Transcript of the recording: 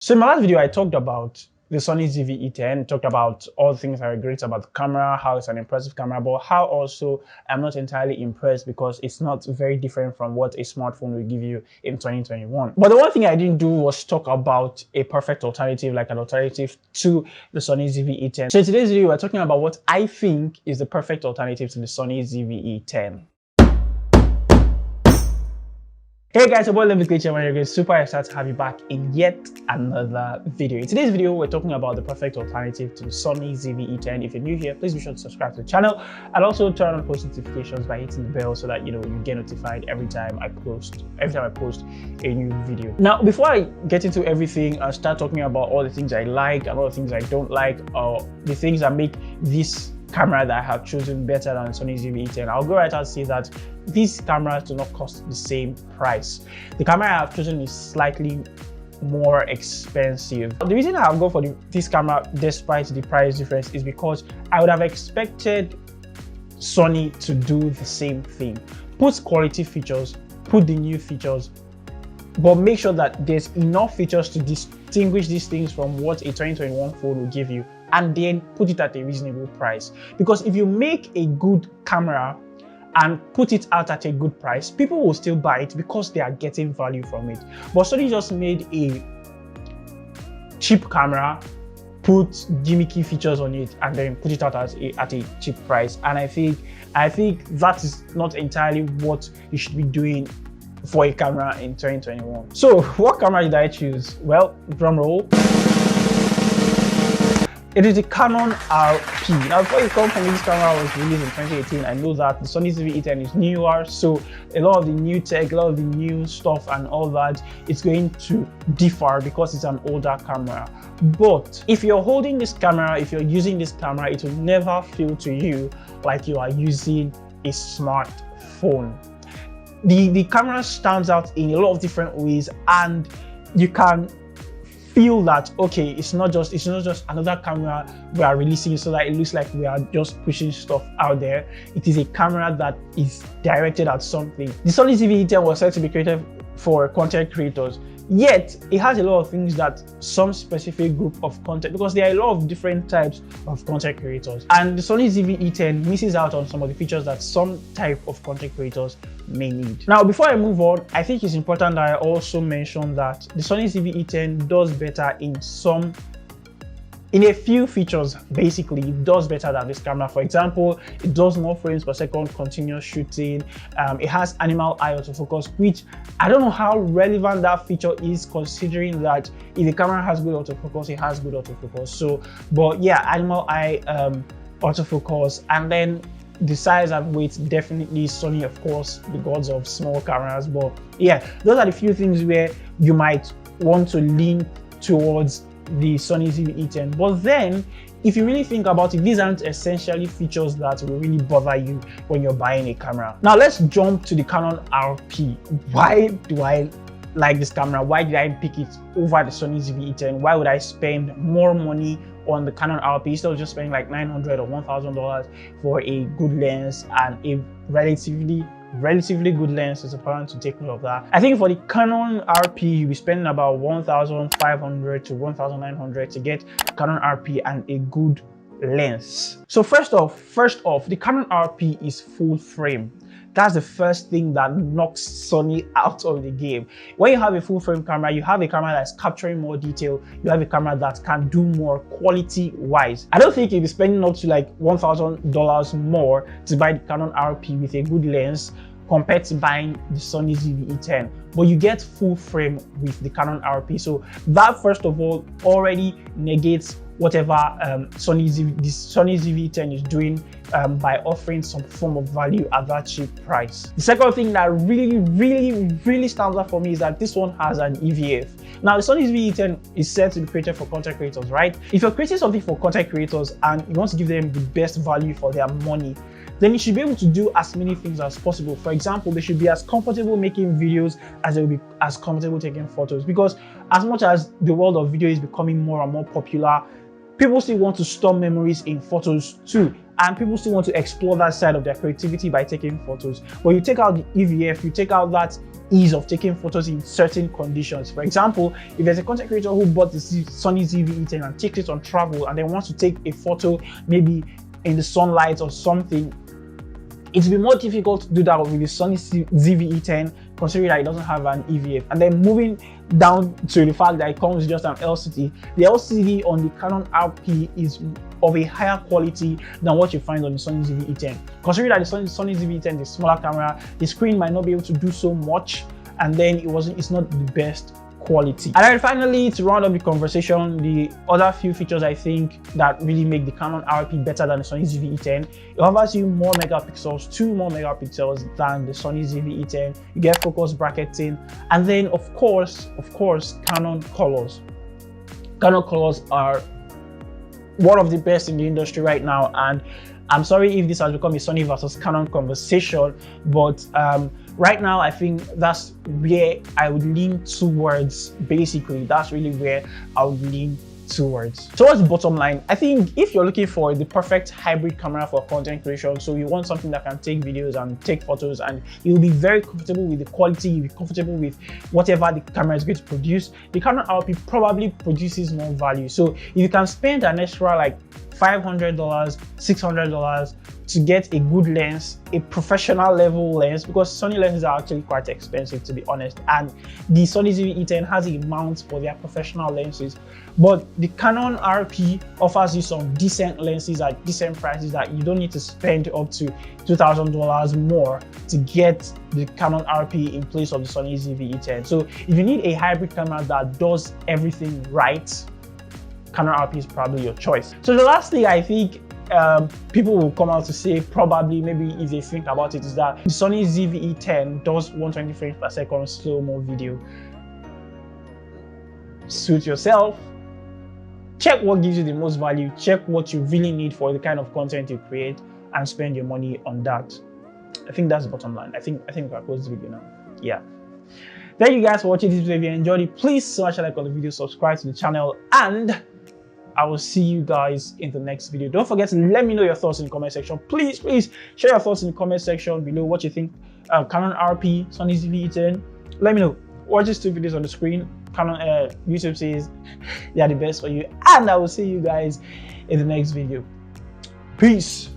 So in my last video, I talked about the Sony ZV-E10, talked about all the things that are great about the camera, how it's an impressive camera, but how also I'm not entirely impressed because it's not very different from what a smartphone will give you in 2021. But the one thing I didn't do was talk about a perfect alternative, like an alternative to the Sony ZV-E10. So in today's video, we're talking about what I think is the perfect alternative to the Sony ZV-E10. Hey guys, your boy Love Glitch, and you're super excited to have you back in yet another video. In today's video, we're talking about the perfect alternative to the Sony ZV-E10. If you're new here, please be sure to subscribe to the channel and also turn on post notifications by hitting the bell so that you get notified every time I post a new video. Now, before I get into everything and start talking about all the things I like and all the things I don't like, or the things that make this camera that I have chosen better than Sony ZV-E10, I'll go right out and say that these cameras do not cost the same price. The camera I have chosen is slightly more expensive. The reason I have gone for this camera despite the price difference is because I would have expected Sony to do the same thing. Put quality features, put the new features, but make sure that there's enough features to distinguish these things from what a 2021 phone will give you, and then put it at a reasonable price. Because if you make a good camera and put it out at a good price, people will still buy it because they are getting value from it. But Sony just made a cheap camera, put gimmicky features on it, and then put it out at a cheap price. And I think that is not entirely what you should be doing for a camera in 2021. So what camera did I choose? Well, drum roll. It is the Canon RP. Now, before you come from this camera was released in 2018, I know that the Sony ZV-E10 is newer, so a lot of the new tech, a lot of the new stuff and all that, it's going to differ because it's an older camera. But if you're holding this camera, if you're using this camera, it will never feel to you like you are using a smartphone. The camera stands out in a lot of different ways, and you can feel that okay, it's not just another camera we are releasing so that it looks like we are just pushing stuff out there. It is a camera that is directed at something. The Sony ZV-E10 was said to be created for content creators, yet it has a lot of things that some specific group of content, because there are a lot of different types of content creators, and the Sony ZV-E10 misses out on some of the features that some type of content creators may need. Now, before I move on, I think it's important that I also mention that the Sony ZV-E10 does better in a few features. Basically, it does better than this camera. For example, it does more frames per second continuous shooting. It has animal eye autofocus, which I don't know how relevant that feature is, considering that if the camera has good autofocus, it has good autofocus. So, but yeah, animal eye autofocus, and then the size and weight, definitely Sony, of course, the gods of small cameras. But yeah, those are the few things where you might want to lean towards the Sony ZV-E10. But then, if you really think about it, these aren't essentially features that will really bother you when you're buying a camera. Now let's jump to the Canon RP. Why do I like this camera? Why did I pick it over the Sony ZV-E10? Why would I spend more money on the Canon RP instead of just spending like $900 or $1,000 for a good lens and a relatively good lens? It's important to take note of that. I think for the Canon RP, you'll be spending about $1,500 to $1,900 to get Canon RP and a good lens. So first off, the Canon RP is full frame. That's the first thing that knocks Sony out of the game. When you have a full frame camera, you have a camera that's capturing more detail, you have a camera that can do more quality wise. I don't think you'll be spending up to like $1,000 more to buy the Canon RP with a good lens compared to buying the Sony ZV-E10, but you get full frame with the Canon RP. So that, first of all, already negates whatever Sony ZV-E10 is doing by offering some form of value at that cheap price. The second thing that really stands out for me is that this one has an EVF. Now, the Sony ZV-E10 is said to be created for content creators, right? If you're creating something for content creators and you want to give them the best value for their money, then you should be able to do as many things as possible. For example, they should be as comfortable making videos as they will be as comfortable taking photos, because as much as the world of video is becoming more and more popular, people still want to store memories in photos too. and people still want to explore that side of their creativity by taking photos. But you take out the EVF, you take out that ease of taking photos in certain conditions. For example, if there's a content creator who bought the Sony ZV-E10 and takes it on travel and then wants to take a photo maybe in the sunlight or something, it will be more difficult to do that with the Sony ZV-E10, considering that it doesn't have an EVF. And then moving down to the fact that it comes with just an LCD. The LCD on the Canon RP is of a higher quality than what you find on the Sony ZV-E10. Considering that the Sony ZV-E10 is a smaller camera, the screen might not be able to do so much, and then it's not the best quality. And then finally, to round up the conversation, the other few features I think that really make the Canon RP better than the Sony ZV-E10, it offers you more megapixels, 2 more megapixels than the Sony ZV-E10. You get focus bracketing, and then of course Canon colors. Canon colors are one of the best in the industry right now, and I'm sorry if this has become a Sony versus Canon conversation, but right now I think that's where I would lean towards. Basically, that's really where I would lean towards. So what's the bottom line? I think if you're looking for the perfect hybrid camera for content creation, so you want something that can take videos and take photos, and you'll be very comfortable with the quality, you'll be comfortable with whatever the camera is going to produce, the Canon RP probably produces more value. So if you can spend an extra like $500, $600 to get a good lens, a professional level lens, because Sony lenses are actually quite expensive, to be honest, and the Sony ZV-E10 has a mount for their professional lenses, but the Canon RP offers you some decent lenses at decent prices that you don't need to spend up to $2,000 more to get the Canon RP in place of the Sony ZV-E10. So if you need a hybrid camera that does everything right, Canon RP is probably your choice. So the last thing I think people will come out to say, probably maybe if they think about it, is that the Sony ZV-E10 does 120 frames per second slow-mo video. Suit yourself. Check what gives you the most value, check what you really need for the kind of content you create, and spend your money on that. I think that's the bottom line. I think we can close this video now. Yeah. Thank you guys for watching this video. If you enjoyed it, please smash a like on the video, subscribe to the channel, and I will see you guys in the next video. Don't forget to let me know your thoughts in the comment section. Please share your thoughts in the comment section below, what you think. Canon RP, Sony ZV-E10. Let me know. Watch these 2 videos on the screen. Canon YouTube says they are the best for you, and I will see you guys in the next video. Peace.